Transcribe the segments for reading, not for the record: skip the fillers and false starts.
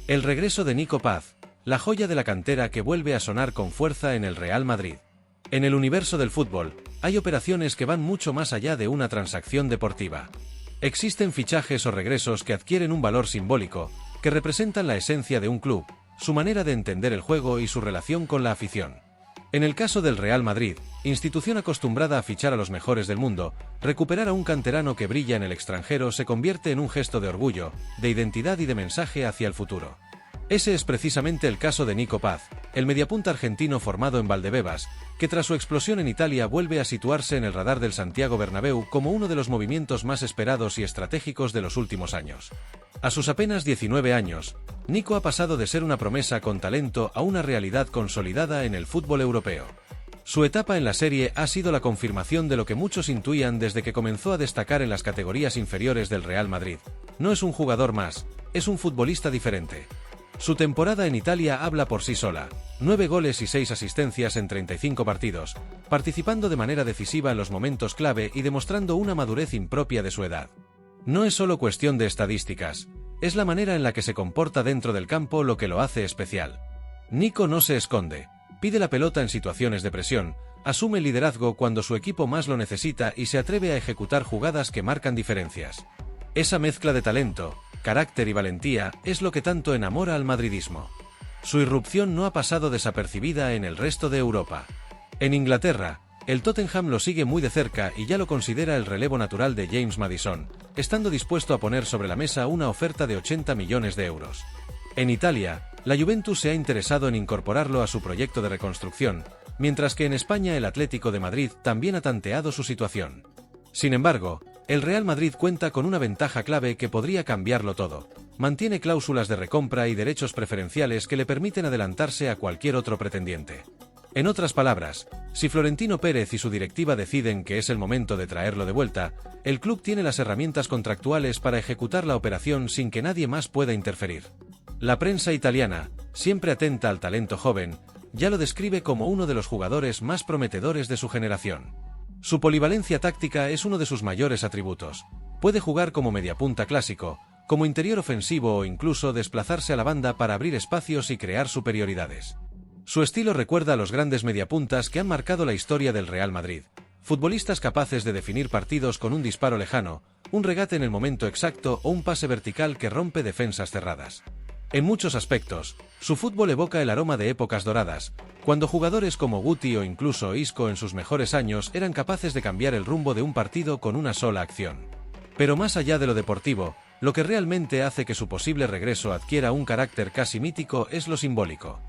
El regreso de Nico Paz, la joya de la cantera que vuelve a sonar con fuerza en el Real Madrid. En el universo del fútbol, hay operaciones que van mucho más allá de una transacción deportiva. Existen fichajes o regresos que adquieren un valor simbólico, que representan la esencia de un club, su manera de entender el juego y su relación con la afición. En el caso del Real Madrid, institución acostumbrada a fichar a los mejores del mundo, recuperar a un canterano que brilla en el extranjero se convierte en un gesto de orgullo, de identidad y de mensaje hacia el futuro. Ese es precisamente el caso de Nico Paz, el mediapunta argentino formado en Valdebebas, que tras su explosión en Italia vuelve a situarse en el radar del Santiago Bernabéu como uno de los movimientos más esperados y estratégicos de los últimos años. A sus apenas 19 años, Nico ha pasado de ser una promesa con talento a una realidad consolidada en el fútbol europeo. Su etapa en la Serie ha sido la confirmación de lo que muchos intuían desde que comenzó a destacar en las categorías inferiores del Real Madrid. No es un jugador más, es un futbolista diferente. Su temporada en Italia habla por sí sola, 9 goles y 6 asistencias en 35 partidos, participando de manera decisiva en los momentos clave y demostrando una madurez impropia de su edad. No es solo cuestión de estadísticas, es la manera en la que se comporta dentro del campo lo que lo hace especial. Nico no se esconde, pide la pelota en situaciones de presión, asume el liderazgo cuando su equipo más lo necesita y se atreve a ejecutar jugadas que marcan diferencias. Esa mezcla de talento, carácter y valentía es lo que tanto enamora al madridismo. Su irrupción no ha pasado desapercibida en el resto de Europa. En Inglaterra, el Tottenham lo sigue muy de cerca y ya lo considera el relevo natural de James Maddison, estando dispuesto a poner sobre la mesa una oferta de 80 millones de euros. En Italia, la Juventus se ha interesado en incorporarlo a su proyecto de reconstrucción, mientras que en España el Atlético de Madrid también ha tanteado su situación. Sin embargo, el Real Madrid cuenta con una ventaja clave que podría cambiarlo todo. Mantiene cláusulas de recompra y derechos preferenciales que le permiten adelantarse a cualquier otro pretendiente. En otras palabras, si Florentino Pérez y su directiva deciden que es el momento de traerlo de vuelta, el club tiene las herramientas contractuales para ejecutar la operación sin que nadie más pueda interferir. La prensa italiana, siempre atenta al talento joven, ya lo describe como uno de los jugadores más prometedores de su generación. Su polivalencia táctica es uno de sus mayores atributos. Puede jugar como mediapunta clásico, como interior ofensivo o incluso desplazarse a la banda para abrir espacios y crear superioridades. Su estilo recuerda a los grandes mediapuntas que han marcado la historia del Real Madrid, futbolistas capaces de definir partidos con un disparo lejano, un regate en el momento exacto o un pase vertical que rompe defensas cerradas. En muchos aspectos, su fútbol evoca el aroma de épocas doradas, cuando jugadores como Guti o incluso Isco en sus mejores años eran capaces de cambiar el rumbo de un partido con una sola acción. Pero más allá de lo deportivo, lo que realmente hace que su posible regreso adquiera un carácter casi mítico es lo simbólico.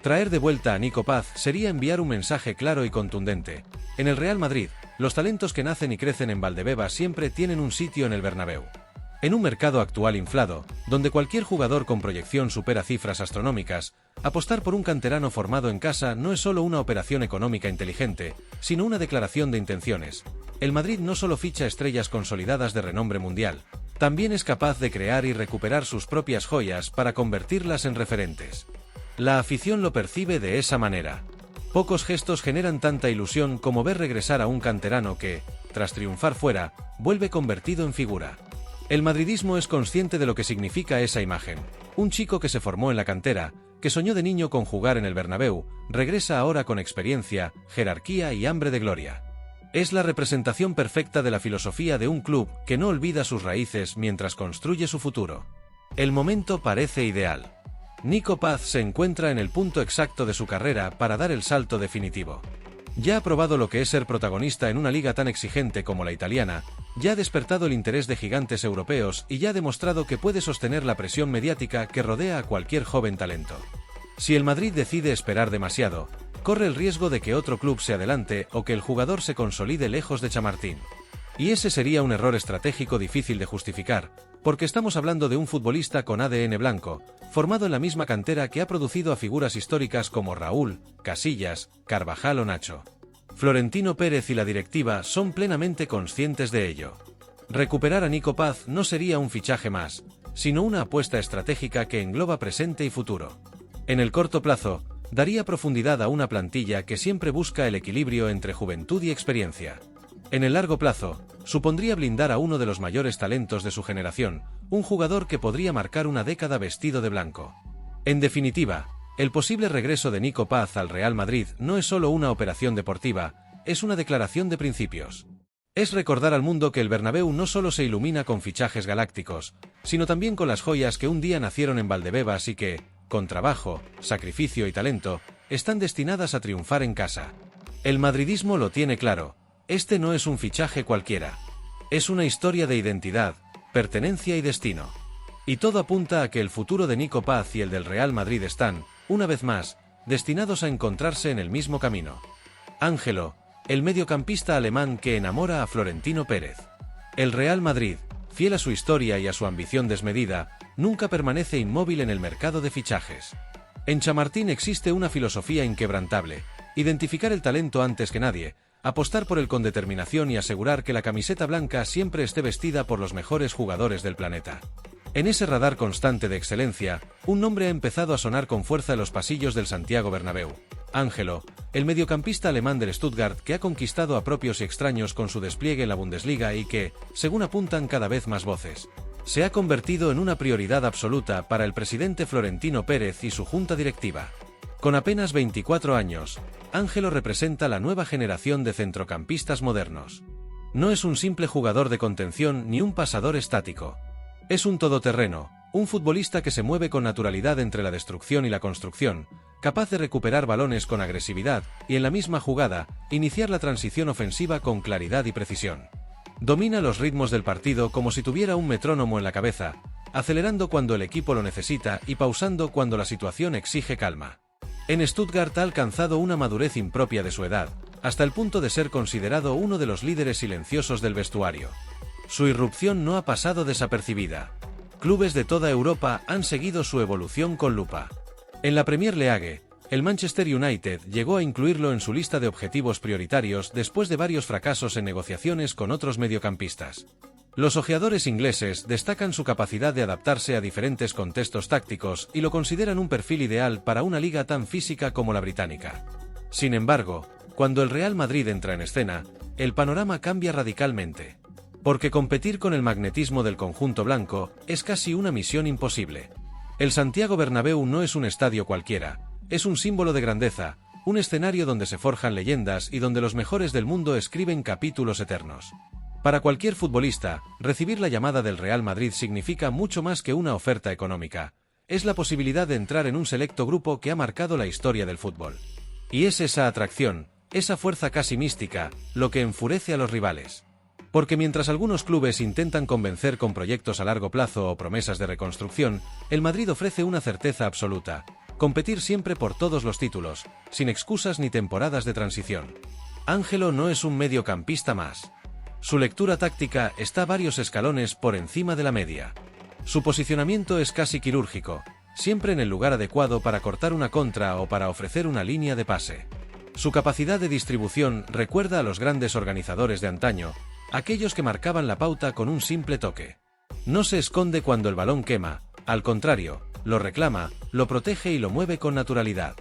Traer de vuelta a Nico Paz sería enviar un mensaje claro y contundente. En el Real Madrid, los talentos que nacen y crecen en Valdebebas siempre tienen un sitio en el Bernabéu. En un mercado actual inflado, donde cualquier jugador con proyección supera cifras astronómicas, apostar por un canterano formado en casa no es solo una operación económica inteligente, sino una declaración de intenciones. El Madrid no solo ficha estrellas consolidadas de renombre mundial, también es capaz de crear y recuperar sus propias joyas para convertirlas en referentes. La afición lo percibe de esa manera. Pocos gestos generan tanta ilusión como ver regresar a un canterano que, tras triunfar fuera, vuelve convertido en figura. El madridismo es consciente de lo que significa esa imagen. Un chico que se formó en la cantera, que soñó de niño con jugar en el Bernabéu, regresa ahora con experiencia, jerarquía y hambre de gloria. Es la representación perfecta de la filosofía de un club que no olvida sus raíces mientras construye su futuro. El momento parece ideal. Nico Paz se encuentra en el punto exacto de su carrera para dar el salto definitivo. Ya ha probado lo que es ser protagonista en una liga tan exigente como la italiana, ya ha despertado el interés de gigantes europeos y ya ha demostrado que puede sostener la presión mediática que rodea a cualquier joven talento. Si el Madrid decide esperar demasiado, corre el riesgo de que otro club se adelante o que el jugador se consolide lejos de Chamartín. Y ese sería un error estratégico difícil de justificar, porque estamos hablando de un futbolista con ADN blanco, formado en la misma cantera que ha producido a figuras históricas como Raúl, Casillas, Carvajal o Nacho. Florentino Pérez y la directiva son plenamente conscientes de ello. Recuperar a Nico Paz no sería un fichaje más, sino una apuesta estratégica que engloba presente y futuro. En el corto plazo, daría profundidad a una plantilla que siempre busca el equilibrio entre juventud y experiencia. En el largo plazo, supondría blindar a uno de los mayores talentos de su generación, un jugador que podría marcar una década vestido de blanco. En definitiva, el posible regreso de Nico Paz al Real Madrid no es solo una operación deportiva, es una declaración de principios. Es recordar al mundo que el Bernabéu no solo se ilumina con fichajes galácticos, sino también con las joyas que un día nacieron en Valdebebas y que, con trabajo, sacrificio y talento, están destinadas a triunfar en casa. El madridismo lo tiene claro, este no es un fichaje cualquiera. Es una historia de identidad, pertenencia y destino. Y todo apunta a que el futuro de Nico Paz y el del Real Madrid están, una vez más, destinados a encontrarse en el mismo camino. Ángelo, el mediocampista alemán que enamora a Florentino Pérez. El Real Madrid, fiel a su historia y a su ambición desmedida, nunca permanece inmóvil en el mercado de fichajes. En Chamartín existe una filosofía inquebrantable: identificar el talento antes que nadie, apostar por él con determinación y asegurar que la camiseta blanca siempre esté vestida por los mejores jugadores del planeta. En ese radar constante de excelencia, un nombre ha empezado a sonar con fuerza en los pasillos del Santiago Bernabéu: Ángelo, el mediocampista alemán del Stuttgart que ha conquistado a propios y extraños con su despliegue en la Bundesliga y que, según apuntan cada vez más voces, se ha convertido en una prioridad absoluta para el presidente Florentino Pérez y su junta directiva. Con apenas 24 años, Ángelo representa la nueva generación de centrocampistas modernos. No es un simple jugador de contención ni un pasador estático. Es un todoterreno, un futbolista que se mueve con naturalidad entre la destrucción y la construcción, capaz de recuperar balones con agresividad y en la misma jugada, iniciar la transición ofensiva con claridad y precisión. Domina los ritmos del partido como si tuviera un metrónomo en la cabeza, acelerando cuando el equipo lo necesita y pausando cuando la situación exige calma. En Stuttgart ha alcanzado una madurez impropia de su edad, hasta el punto de ser considerado uno de los líderes silenciosos del vestuario. Su irrupción no ha pasado desapercibida. Clubes de toda Europa han seguido su evolución con lupa. En la Premier League, el Manchester United llegó a incluirlo en su lista de objetivos prioritarios después de varios fracasos en negociaciones con otros mediocampistas. Los ojeadores ingleses destacan su capacidad de adaptarse a diferentes contextos tácticos y lo consideran un perfil ideal para una liga tan física como la británica. Sin embargo, cuando el Real Madrid entra en escena, el panorama cambia radicalmente. Porque competir con el magnetismo del conjunto blanco es casi una misión imposible. El Santiago Bernabéu no es un estadio cualquiera, es un símbolo de grandeza, un escenario donde se forjan leyendas y donde los mejores del mundo escriben capítulos eternos. Para cualquier futbolista, recibir la llamada del Real Madrid significa mucho más que una oferta económica. Es la posibilidad de entrar en un selecto grupo que ha marcado la historia del fútbol. Y es esa atracción, esa fuerza casi mística, lo que enfurece a los rivales. Porque mientras algunos clubes intentan convencer con proyectos a largo plazo o promesas de reconstrucción, el Madrid ofrece una certeza absoluta: competir siempre por todos los títulos, sin excusas ni temporadas de transición. Ángelo no es un mediocampista más. Su lectura táctica está varios escalones por encima de la media. Su posicionamiento es casi quirúrgico, siempre en el lugar adecuado para cortar una contra o para ofrecer una línea de pase. Su capacidad de distribución recuerda a los grandes organizadores de antaño, aquellos que marcaban la pauta con un simple toque. No se esconde cuando el balón quema, al contrario, lo reclama, lo protege y lo mueve con naturalidad.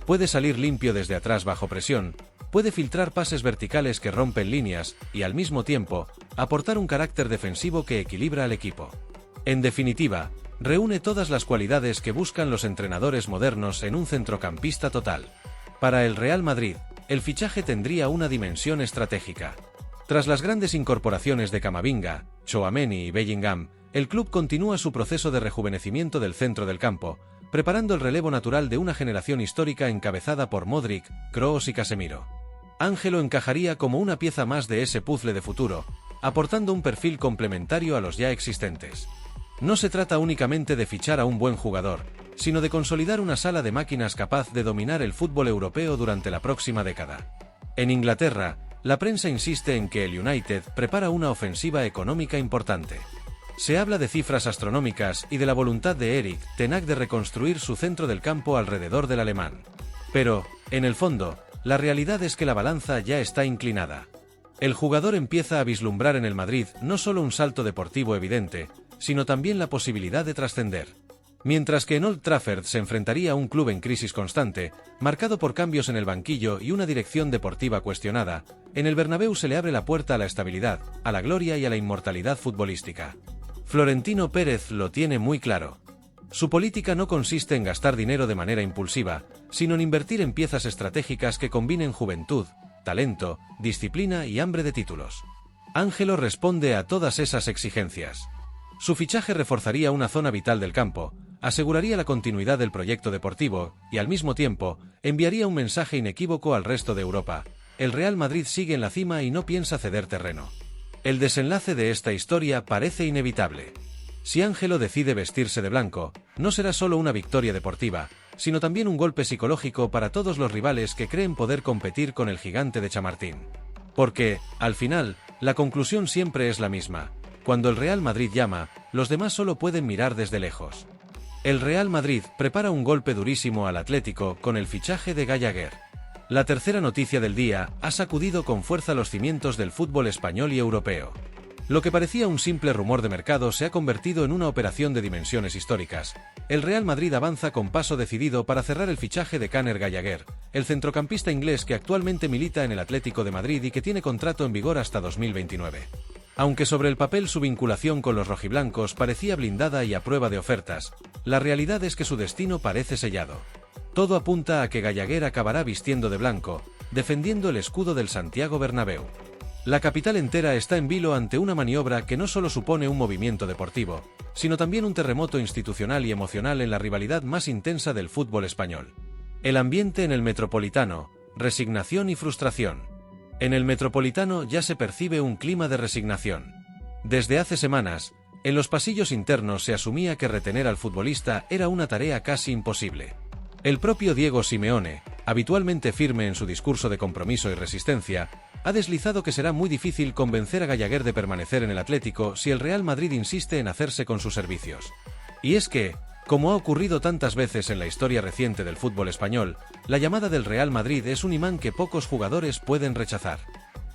Puede salir limpio desde atrás bajo presión, puede filtrar pases verticales que rompen líneas y, al mismo tiempo, aportar un carácter defensivo que equilibra al equipo. En definitiva, reúne todas las cualidades que buscan los entrenadores modernos en un centrocampista total. Para el Real Madrid, el fichaje tendría una dimensión estratégica. Tras las grandes incorporaciones de Camavinga, Tchouaméni y Bellingham, el club continúa su proceso de rejuvenecimiento del centro del campo, preparando el relevo natural de una generación histórica encabezada por Modric, Kroos y Casemiro. Ángelo encajaría como una pieza más de ese puzzle de futuro, aportando un perfil complementario a los ya existentes. No se trata únicamente de fichar a un buen jugador, sino de consolidar una sala de máquinas capaz de dominar el fútbol europeo durante la próxima década. En Inglaterra, la prensa insiste en que el United prepara una ofensiva económica importante. Se habla de cifras astronómicas y de la voluntad de Erik ten Hag de reconstruir su centro del campo alrededor del alemán. Pero, en el fondo, la realidad es que la balanza ya está inclinada. El jugador empieza a vislumbrar en el Madrid no solo un salto deportivo evidente, sino también la posibilidad de trascender. Mientras que en Old Trafford se enfrentaría a un club en crisis constante, marcado por cambios en el banquillo y una dirección deportiva cuestionada, en el Bernabéu se le abre la puerta a la estabilidad, a la gloria y a la inmortalidad futbolística. Florentino Pérez lo tiene muy claro. Su política no consiste en gastar dinero de manera impulsiva, sino en invertir en piezas estratégicas que combinen juventud, talento, disciplina y hambre de títulos. Ángelo responde a todas esas exigencias. Su fichaje reforzaría una zona vital del campo, aseguraría la continuidad del proyecto deportivo y, al mismo tiempo, enviaría un mensaje inequívoco al resto de Europa: el Real Madrid sigue en la cima y no piensa ceder terreno. El desenlace de esta historia parece inevitable. Si Ángelo decide vestirse de blanco, no será solo una victoria deportiva, sino también un golpe psicológico para todos los rivales que creen poder competir con el gigante de Chamartín. Porque, al final, la conclusión siempre es la misma: cuando el Real Madrid llama, los demás solo pueden mirar desde lejos. El Real Madrid prepara un golpe durísimo al Atlético con el fichaje de Gallagher. La tercera noticia del día ha sacudido con fuerza los cimientos del fútbol español y europeo. Lo que parecía un simple rumor de mercado se ha convertido en una operación de dimensiones históricas. El Real Madrid avanza con paso decidido para cerrar el fichaje de Conor Gallagher, el centrocampista inglés que actualmente milita en el Atlético de Madrid y que tiene contrato en vigor hasta 2029. Aunque sobre el papel su vinculación con los rojiblancos parecía blindada y a prueba de ofertas, la realidad es que su destino parece sellado. Todo apunta a que Gallagher acabará vistiendo de blanco, defendiendo el escudo del Santiago Bernabéu. La capital entera está en vilo ante una maniobra que no solo supone un movimiento deportivo, sino también un terremoto institucional y emocional en la rivalidad más intensa del fútbol español. El ambiente en el Metropolitano: resignación y frustración. En el Metropolitano ya se percibe un clima de resignación. Desde hace semanas, en los pasillos internos se asumía que retener al futbolista era una tarea casi imposible. El propio Diego Simeone, habitualmente firme en su discurso de compromiso y resistencia, ha deslizado que será muy difícil convencer a Gallagher de permanecer en el Atlético si el Real Madrid insiste en hacerse con sus servicios. Y es que, como ha ocurrido tantas veces en la historia reciente del fútbol español, la llamada del Real Madrid es un imán que pocos jugadores pueden rechazar.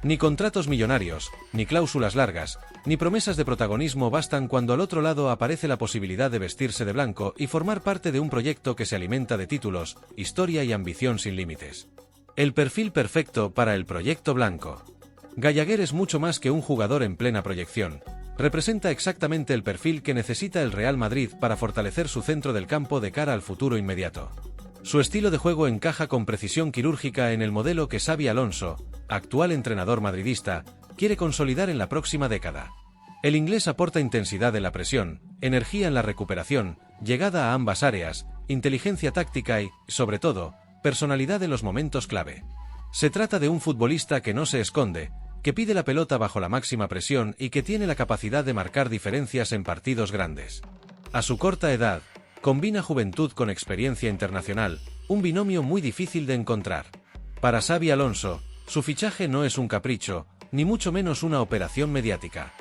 Ni contratos millonarios, ni cláusulas largas, ni promesas de protagonismo bastan cuando al otro lado aparece la posibilidad de vestirse de blanco y formar parte de un proyecto que se alimenta de títulos, historia y ambición sin límites. El perfil perfecto para el proyecto blanco. Gallagher es mucho más que un jugador en plena proyección. Representa exactamente el perfil que necesita el Real Madrid para fortalecer su centro del campo de cara al futuro inmediato. Su estilo de juego encaja con precisión quirúrgica en el modelo que Xabi Alonso, actual entrenador madridista, quiere consolidar en la próxima década. El inglés aporta intensidad en la presión, energía en la recuperación, llegada a ambas áreas, inteligencia táctica y, sobre todo, personalidad en los momentos clave. Se trata de un futbolista que no se esconde, que pide la pelota bajo la máxima presión y que tiene la capacidad de marcar diferencias en partidos grandes. A su corta edad, combina juventud con experiencia internacional, un binomio muy difícil de encontrar. Para Xabi Alonso, su fichaje no es un capricho, ni mucho menos una operación mediática.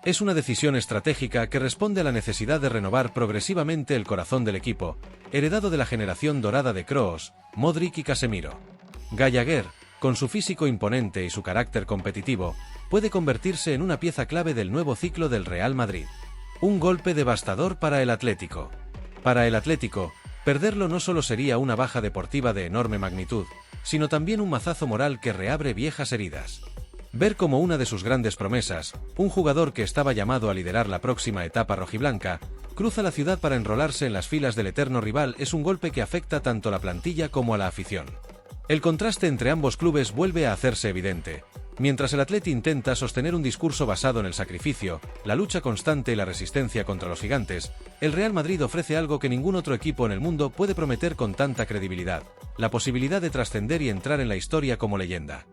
Es una decisión estratégica que responde a la necesidad de renovar progresivamente el corazón del equipo, heredado de la generación dorada de Kroos, Modric y Casemiro. Gallagher, con su físico imponente y su carácter competitivo, puede convertirse en una pieza clave del nuevo ciclo del Real Madrid. Un golpe devastador para el Atlético. Para el Atlético, perderlo no solo sería una baja deportiva de enorme magnitud, sino también un mazazo moral que reabre viejas heridas. Ver como una de sus grandes promesas, un jugador que estaba llamado a liderar la próxima etapa rojiblanca, cruza la ciudad para enrolarse en las filas del eterno rival es un golpe que afecta tanto a la plantilla como a la afición. El contraste entre ambos clubes vuelve a hacerse evidente. Mientras el Atleti intenta sostener un discurso basado en el sacrificio, la lucha constante y la resistencia contra los gigantes, el Real Madrid ofrece algo que ningún otro equipo en el mundo puede prometer con tanta credibilidad: la posibilidad de trascender y entrar en la historia como leyenda.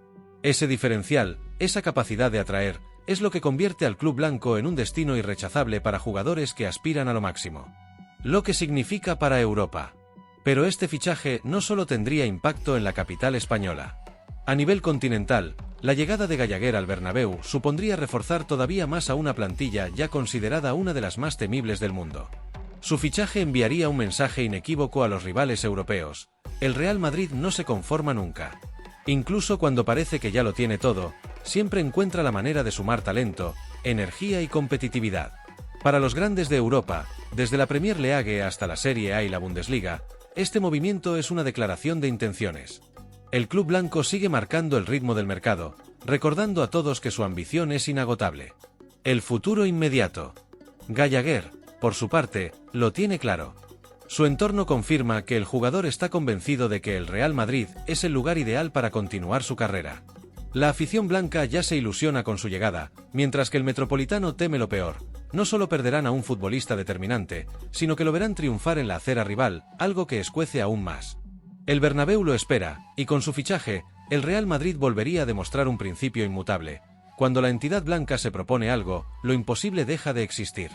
Ese diferencial, esa capacidad de atraer, es lo que convierte al club blanco en un destino irrechazable para jugadores que aspiran a lo máximo. Lo que significa para Europa. Pero este fichaje no solo tendría impacto en la capital española. A nivel continental, la llegada de Gallagher al Bernabéu supondría reforzar todavía más a una plantilla ya considerada una de las más temibles del mundo. Su fichaje enviaría un mensaje inequívoco a los rivales europeos: el Real Madrid no se conforma nunca. Incluso cuando parece que ya lo tiene todo, siempre encuentra la manera de sumar talento, energía y competitividad. Para los grandes de Europa, desde la Premier League hasta la Serie A y la Bundesliga, este movimiento es una declaración de intenciones. El club blanco sigue marcando el ritmo del mercado, recordando a todos que su ambición es inagotable. El futuro inmediato. Gallagher, por su parte, lo tiene claro. Su entorno confirma que el jugador está convencido de que el Real Madrid es el lugar ideal para continuar su carrera. La afición blanca ya se ilusiona con su llegada, mientras que el metropolitano teme lo peor. No solo perderán a un futbolista determinante, sino que lo verán triunfar en la acera rival, algo que escuece aún más. El Bernabéu lo espera, y con su fichaje, el Real Madrid volvería a demostrar un principio inmutable. Cuando la entidad blanca se propone algo, lo imposible deja de existir.